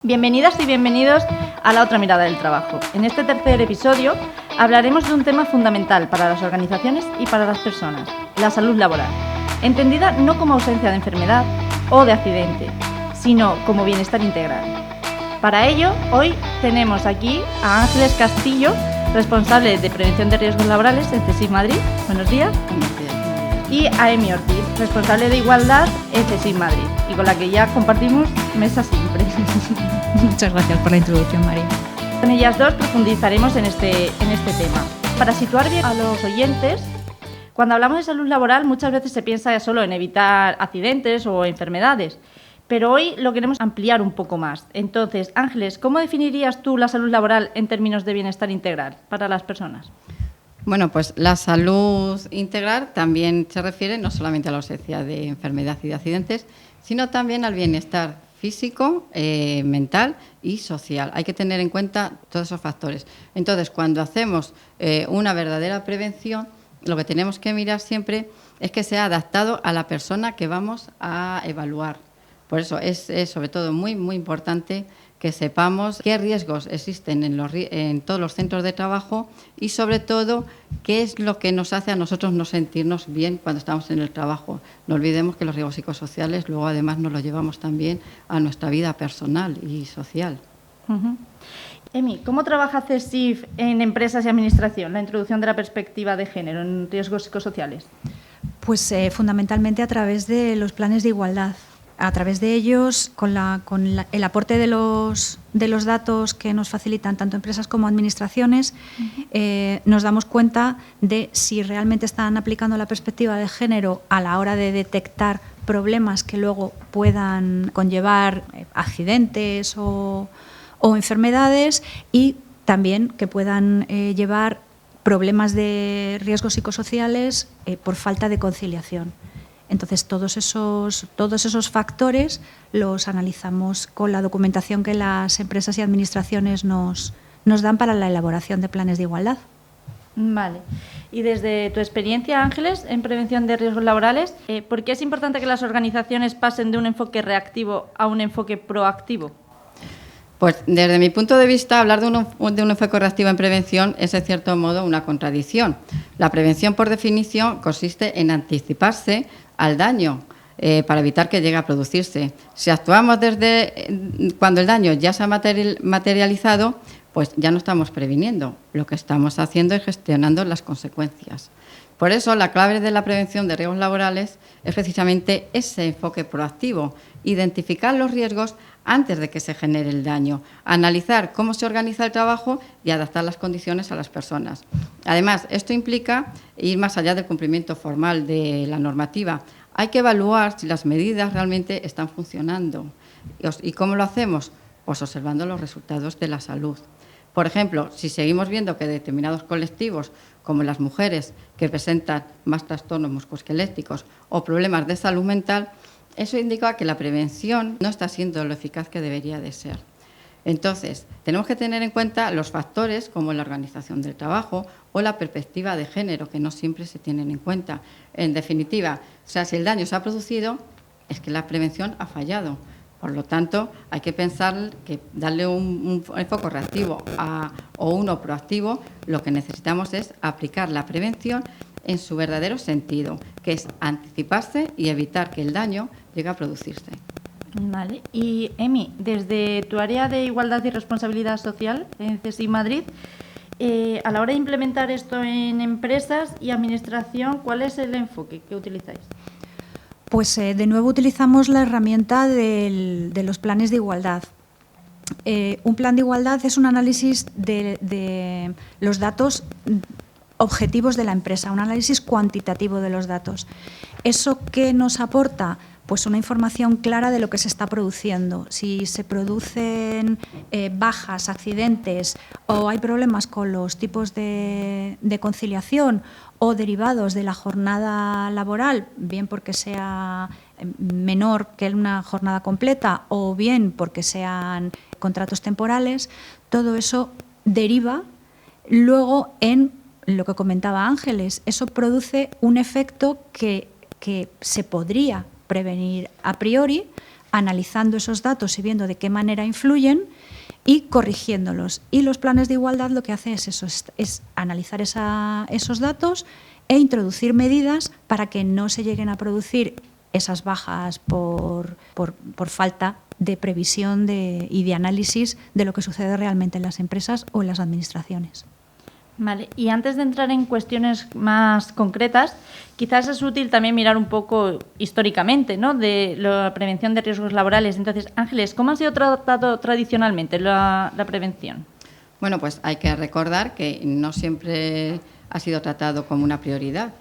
Bienvenidas y bienvenidos a La Otra Mirada del Trabajo. En este tercer episodio hablaremos de un tema fundamental para las organizaciones y para las personas, la salud laboral, entendida no como ausencia de enfermedad o de accidente, sino como bienestar integral. Para ello, hoy tenemos aquí a Ángeles Castillo, responsable de Prevención de Riesgos Laborales en CSIC Madrid. Buenos días. Buenos días. Y a Emi Ortiz, responsable de Igualdad en CSIC Madrid, y con la que ya compartimos mesa siempre. Muchas gracias por la introducción, María. Con ellas dos profundizaremos en este tema. Para situar bien a los oyentes, cuando hablamos de salud laboral muchas veces se piensa solo en evitar accidentes o enfermedades, pero hoy lo queremos ampliar un poco más. Entonces, Ángeles, ¿cómo definirías tú la salud laboral en términos de bienestar integral para las personas? Bueno, pues la salud integral también se refiere no solamente a la ausencia de enfermedad y de accidentes, sino también al bienestar físico, mental y social. Hay que tener en cuenta todos esos factores. Entonces, cuando hacemos una verdadera prevención, lo que tenemos que mirar siempre es que sea adaptado a la persona que vamos a evaluar. Por eso es sobre todo muy, muy importante que sepamos qué riesgos existen en todos los centros de trabajo y, sobre todo, qué es lo que nos hace a nosotros no sentirnos bien cuando estamos en el trabajo. No olvidemos que los riesgos psicosociales luego, además, nos los llevamos también a nuestra vida personal y social. Uh-huh. Emi, ¿cómo trabaja CSIC en empresas y administración la introducción de la perspectiva de género en riesgos psicosociales? Pues fundamentalmente a través de los planes de igualdad. A través de ellos, con el aporte de los datos que nos facilitan tanto empresas como administraciones, nos damos cuenta de si realmente están aplicando la perspectiva de género a la hora de detectar problemas que luego puedan conllevar accidentes o enfermedades, y también que puedan llevar problemas de riesgos psicosociales por falta de conciliación. Entonces, todos esos factores los analizamos con la documentación que las empresas y administraciones nos dan para la elaboración de planes de igualdad. Vale. Y desde tu experiencia, Ángeles, en prevención de riesgos laborales, ¿por qué es importante que las organizaciones pasen de un enfoque reactivo a un enfoque proactivo? Pues desde mi punto de vista, hablar de un enfoque reactivo en prevención es, en cierto modo, una contradicción. La prevención, por definición, consiste en anticiparse al daño para evitar que llegue a producirse. Si actuamos desde cuando el daño ya se ha materializado, pues ya no estamos previniendo. Lo que estamos haciendo es gestionando las consecuencias. Por eso, la clave de la prevención de riesgos laborales es precisamente ese enfoque proactivo, identificar los riesgos antes de que se genere el daño, analizar cómo se organiza el trabajo y adaptar las condiciones a las personas. Además, esto implica ir más allá del cumplimiento formal de la normativa. Hay que evaluar si las medidas realmente están funcionando. ¿Y cómo lo hacemos? Pues observando los resultados de la salud. Por ejemplo, si seguimos viendo que determinados colectivos, como las mujeres, que presentan más trastornos musculoesqueléticos o problemas de salud mental, eso indica que la prevención no está siendo lo eficaz que debería de ser. Entonces, tenemos que tener en cuenta los factores como la organización del trabajo o la perspectiva de género, que no siempre se tienen en cuenta. En definitiva, si el daño se ha producido, es que la prevención ha fallado. Por lo tanto, hay que pensar que darle un enfoque reactivo o uno proactivo, lo que necesitamos es aplicar la prevención en su verdadero sentido, que es anticiparse y evitar que el daño llegue a producirse. Vale. Y, Emi, desde tu área de Igualdad y Responsabilidad Social en CSIC Madrid, a la hora de implementar esto en empresas y administración, ¿cuál es el enfoque que utilizáis? Pues de nuevo utilizamos la herramienta de los planes de igualdad. Un plan de igualdad es un análisis de los datos objetivos de la empresa, un análisis cuantitativo de los datos. ¿Eso qué nos aporta? Pues una información clara de lo que se está produciendo. Si se producen bajas, accidentes o hay problemas con los tipos de conciliación o derivados de la jornada laboral, bien porque sea menor que una jornada completa o bien porque sean contratos temporales, todo eso deriva luego en lo que comentaba Ángeles. Eso produce un efecto que se podría prevenir a priori analizando esos datos y viendo de qué manera influyen y corrigiéndolos. Y los planes de igualdad lo que hace es eso, es analizar esos datos e introducir medidas para que no se lleguen a producir esas bajas por falta de previsión y de análisis de lo que sucede realmente en las empresas o en las administraciones. Vale, y antes de entrar en cuestiones más concretas, quizás es útil también mirar un poco históricamente, ¿no?, de la prevención de riesgos laborales. Entonces, Ángeles, ¿cómo ha sido tratado tradicionalmente la prevención? Bueno, pues hay que recordar que no siempre ha sido tratado como una prioridad.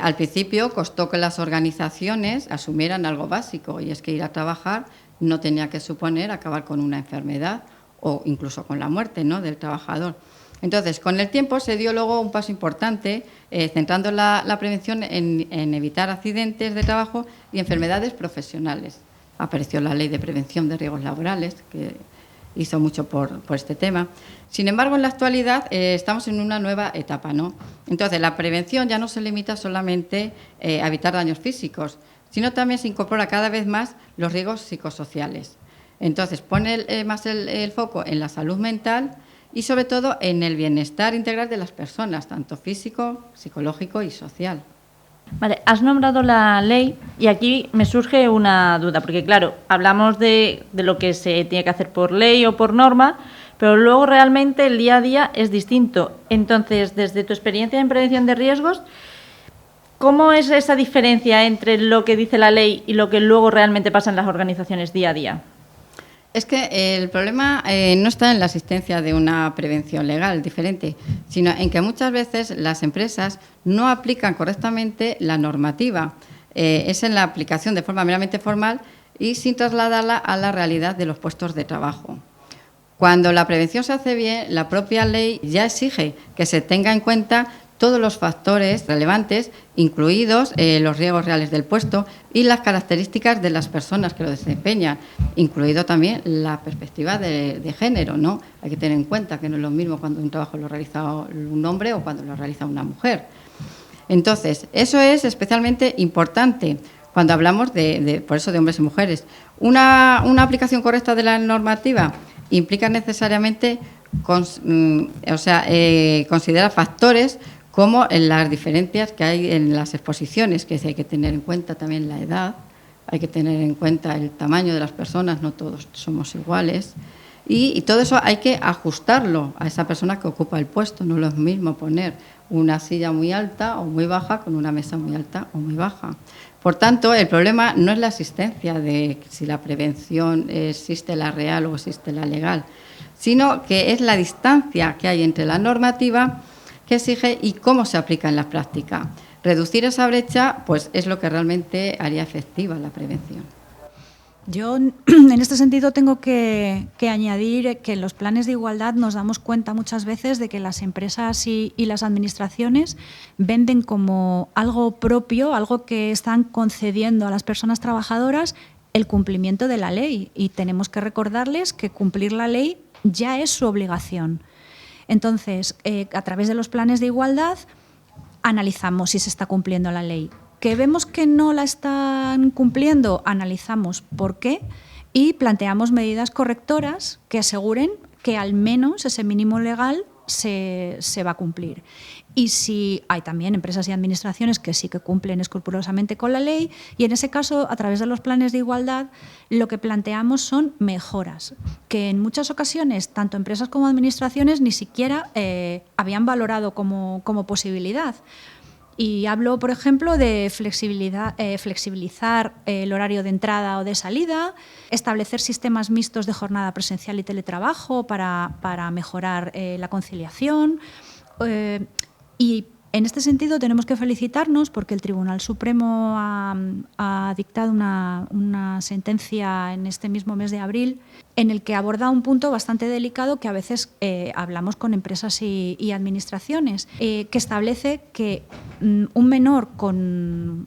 Al principio costó que las organizaciones asumieran algo básico, y es que ir a trabajar no tenía que suponer acabar con una enfermedad o incluso con la muerte, ¿no?, del trabajador. Entonces, con el tiempo se dio luego un paso importante, centrando la prevención en evitar accidentes de trabajo y enfermedades profesionales. Apareció la Ley de Prevención de Riesgos Laborales, que hizo mucho por este tema. Sin embargo, en la actualidad estamos en una nueva etapa, ¿no? Entonces, la prevención ya no se limita solamente a evitar daños físicos, sino también se incorpora cada vez más los riesgos psicosociales. Entonces, pone más el foco en la salud mental y, sobre todo, en el bienestar integral de las personas, tanto físico, psicológico y social. Vale, has nombrado la ley y aquí me surge una duda, porque claro, hablamos de lo que se tiene que hacer por ley o por norma, pero luego realmente el día a día es distinto. Entonces, desde tu experiencia en prevención de riesgos, ¿cómo es esa diferencia entre lo que dice la ley y lo que luego realmente pasa en las organizaciones día a día? Es que el problema no está en la existencia de una prevención legal diferente, sino en que muchas veces las empresas no aplican correctamente la normativa. Es en la aplicación de forma meramente formal y sin trasladarla a la realidad de los puestos de trabajo. Cuando la prevención se hace bien, la propia ley ya exige que se tenga en cuenta todos los factores relevantes, incluidos los riesgos reales del puesto y las características de las personas que lo desempeñan, incluido también la perspectiva de género, ¿no? Hay que tener en cuenta que no es lo mismo cuando un trabajo lo realiza un hombre o cuando lo realiza una mujer. Entonces, eso es especialmente importante cuando hablamos por eso de hombres y mujeres. Una aplicación correcta de la normativa implica necesariamente considerar factores como en las diferencias que hay en las exposiciones, que hay que tener en cuenta también la edad, hay que tener en cuenta el tamaño de las personas, no todos somos iguales, y todo eso hay que ajustarlo a esa persona que ocupa el puesto. No es lo mismo poner una silla muy alta o muy baja con una mesa muy alta o muy baja. Por tanto, el problema no es la existencia de si la prevención existe la real o existe la legal, sino que es la distancia que hay entre la normativa que exige y cómo se aplica en la práctica. Reducir esa brecha, pues, es lo que realmente haría efectiva la prevención. Yo, en este sentido, tengo que añadir que en los planes de igualdad nos damos cuenta muchas veces de que las empresas y las administraciones venden como algo propio, algo que están concediendo a las personas trabajadoras, el cumplimiento de la ley. Y tenemos que recordarles que cumplir la ley ya es su obligación. Entonces, a través de los planes de igualdad, analizamos si se está cumpliendo la ley. ¿Que vemos que no la están cumpliendo? Analizamos por qué y planteamos medidas correctoras que aseguren que al menos ese mínimo legal se va a cumplir. Y si hay también empresas y administraciones que sí que cumplen escrupulosamente con la ley, y en ese caso, a través de los planes de igualdad, lo que planteamos son mejoras, que en muchas ocasiones, tanto empresas como administraciones, ni siquiera habían valorado como posibilidad. Y hablo, por ejemplo, de flexibilizar el horario de entrada o de salida, establecer sistemas mixtos de jornada presencial y teletrabajo para mejorar la conciliación. Y en este sentido tenemos que felicitarnos porque el Tribunal Supremo ha dictado una sentencia en este mismo mes de abril en el que aborda un punto bastante delicado que a veces hablamos con empresas y administraciones, que establece que un menor en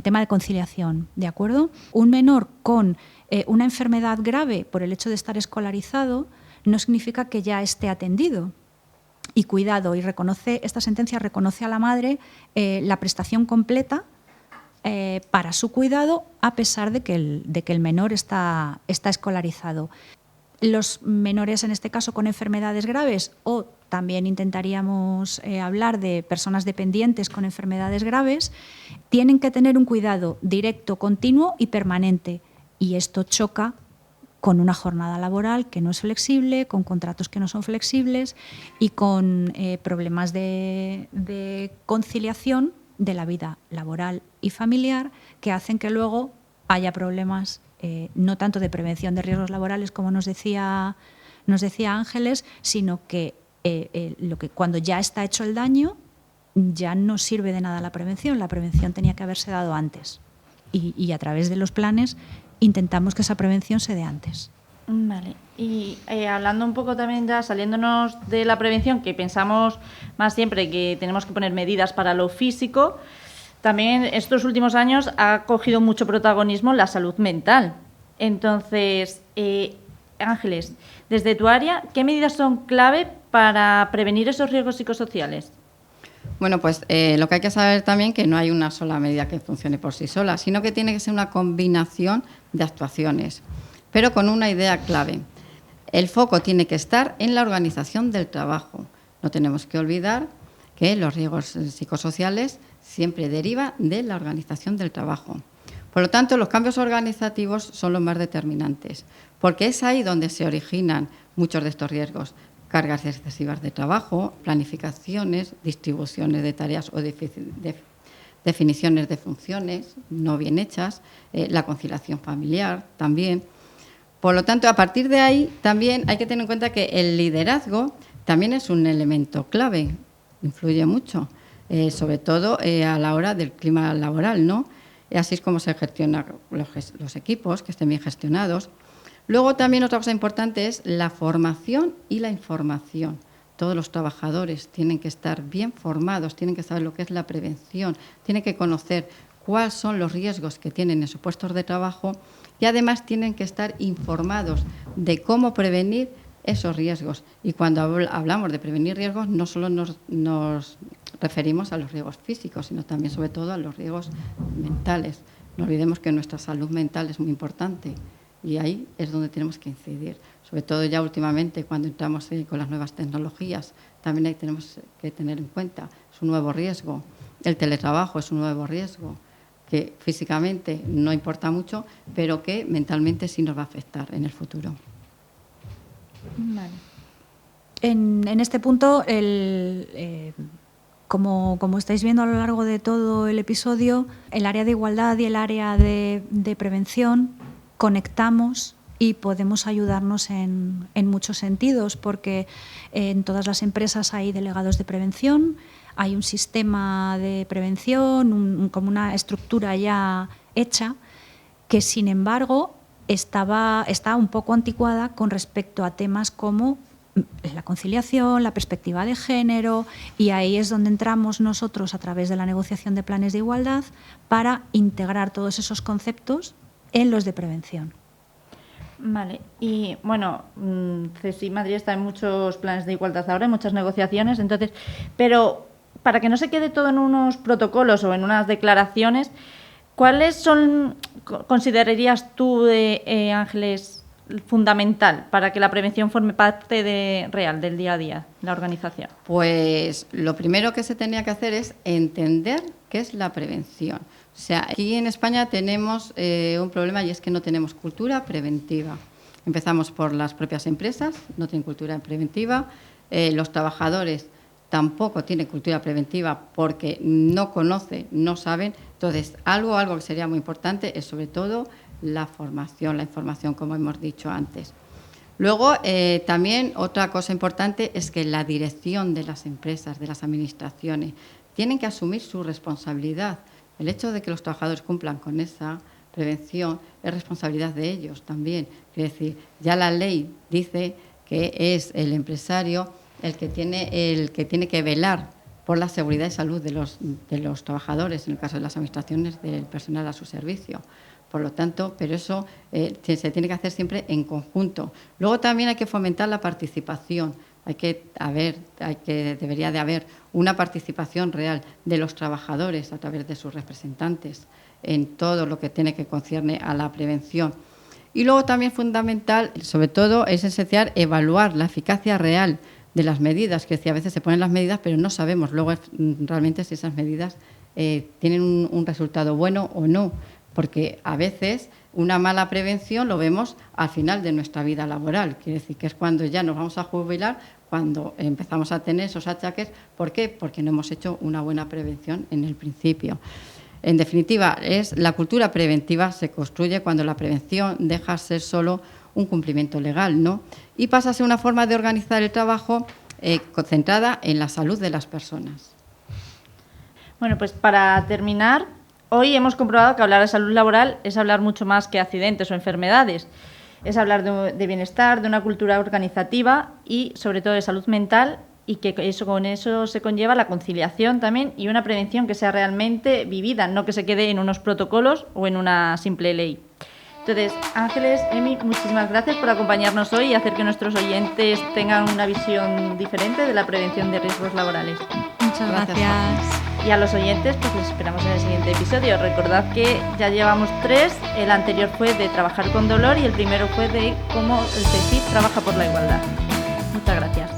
tema de conciliación, ¿de acuerdo? Un menor con una enfermedad grave por el hecho de estar escolarizado no significa que ya esté atendido. Y cuidado, esta sentencia reconoce a la madre la prestación completa para su cuidado, a pesar de que el menor está escolarizado. Los menores, en este caso, con enfermedades graves, o también intentaríamos hablar de personas dependientes con enfermedades graves, tienen que tener un cuidado directo, continuo y permanente. Y esto choca con una jornada laboral que no es flexible, con contratos que no son flexibles y con problemas de conciliación de la vida laboral y familiar, que hacen que luego haya problemas no tanto de prevención de riesgos laborales, como nos decía Ángeles, sino que cuando ya está hecho el daño, ya no sirve de nada la prevención. La prevención tenía que haberse dado antes. Y a través de los planes intentamos que esa prevención se dé antes. Vale. Y hablando un poco también, ya saliéndonos de la prevención, que pensamos más siempre que tenemos que poner medidas para lo físico, también estos últimos años ha cogido mucho protagonismo la salud mental. Entonces, Ángeles, desde tu área, ¿qué medidas son clave para prevenir esos riesgos psicosociales? Bueno, pues lo que hay que saber también que no hay una sola medida que funcione por sí sola, sino que tiene que ser una combinación de actuaciones, pero con una idea clave. El foco tiene que estar en la organización del trabajo. No tenemos que olvidar que los riesgos psicosociales siempre derivan de la organización del trabajo. Por lo tanto, los cambios organizativos son los más determinantes, porque es ahí donde se originan muchos de estos riesgos. Cargas excesivas de trabajo, planificaciones, distribuciones de tareas o definiciones de funciones no bien hechas, la conciliación familiar también. Por lo tanto, a partir de ahí también hay que tener en cuenta que el liderazgo también es un elemento clave, influye mucho, sobre todo a la hora del clima laboral, ¿no? Así es como se gestionan los equipos, que estén bien gestionados. Luego también otra cosa importante es la formación y la información. Todos los trabajadores tienen que estar bien formados, tienen que saber lo que es la prevención, tienen que conocer cuáles son los riesgos que tienen en sus puestos de trabajo y además tienen que estar informados de cómo prevenir esos riesgos. Y cuando hablamos de prevenir riesgos, no solo nos referimos a los riesgos físicos, sino también, sobre todo, a los riesgos mentales. No olvidemos que nuestra salud mental es muy importante y ahí es donde tenemos que incidir. Sobre todo ya últimamente, cuando entramos con las nuevas tecnologías, también ahí tenemos que tener en cuenta, es un nuevo riesgo. El teletrabajo es un nuevo riesgo que físicamente no importa mucho, pero que mentalmente sí nos va a afectar en el futuro. Vale. En este punto, como estáis viendo a lo largo de todo el episodio, el área de igualdad y el área de prevención conectamos y podemos ayudarnos en muchos sentidos, porque en todas las empresas hay delegados de prevención, hay un sistema de prevención, como una estructura ya hecha, que sin embargo está un poco anticuada con respecto a temas como la conciliación, la perspectiva de género, y ahí es donde entramos nosotros a través de la negociación de planes de igualdad para integrar todos esos conceptos en los de prevención. Vale, y bueno, CSIC Madrid está en muchos planes de igualdad ahora, en muchas negociaciones, entonces, pero para que no se quede todo en unos protocolos o en unas declaraciones, ¿cuáles considerarías tú, Ángeles, fundamental para que la prevención forme parte real del día a día de la organización? Pues lo primero que se tenía que hacer es entender qué es la prevención. O sea, aquí en España tenemos un problema y es que no tenemos cultura preventiva. Empezamos por las propias empresas, no tienen cultura preventiva, los trabajadores tampoco tienen cultura preventiva porque no conocen, no saben. Entonces, algo que sería muy importante es sobre todo la formación, la información, como hemos dicho antes. Luego, también otra cosa importante es que la dirección de las empresas, de las administraciones, tienen que asumir su responsabilidad. El hecho de que los trabajadores cumplan con esa prevención es responsabilidad de ellos también. Es decir, ya la ley dice que es el empresario el que tiene que velar por la seguridad y salud de los trabajadores, en el caso de las administraciones, del personal a su servicio. Por lo tanto, pero eso se tiene que hacer siempre en conjunto. Luego también hay que fomentar la participación. Debería de haber una participación real de los trabajadores a través de sus representantes en todo lo que tiene que concierne a la prevención. Y luego también fundamental, sobre todo, es esencial evaluar la eficacia real de las medidas, que a veces se ponen las medidas, pero no sabemos luego realmente si esas medidas tienen un resultado bueno o no, porque a veces una mala prevención lo vemos al final de nuestra vida laboral, quiere decir que es cuando ya nos vamos a jubilar, cuando empezamos a tener esos achaques. ¿Por qué? Porque no hemos hecho una buena prevención en el principio. En definitiva, la cultura preventiva se construye cuando la prevención deja de ser solo un cumplimiento legal, ¿no? Y pasa a ser una forma de organizar el trabajo concentrada en la salud de las personas. Bueno, pues para terminar, hoy hemos comprobado que hablar de salud laboral es hablar mucho más que accidentes o enfermedades. Es hablar de bienestar, de una cultura organizativa y sobre todo de salud mental, y que con eso se conlleva la conciliación también y una prevención que sea realmente vivida, no que se quede en unos protocolos o en una simple ley. Entonces, Ángeles, Emi, muchísimas gracias por acompañarnos hoy y hacer que nuestros oyentes tengan una visión diferente de la prevención de riesgos laborales. Muchas gracias. Y a los oyentes, pues les esperamos en el siguiente episodio. Recordad que ya llevamos 3, el anterior fue de trabajar con dolor y el primero fue de cómo el CECIF trabaja por la igualdad. Muchas gracias.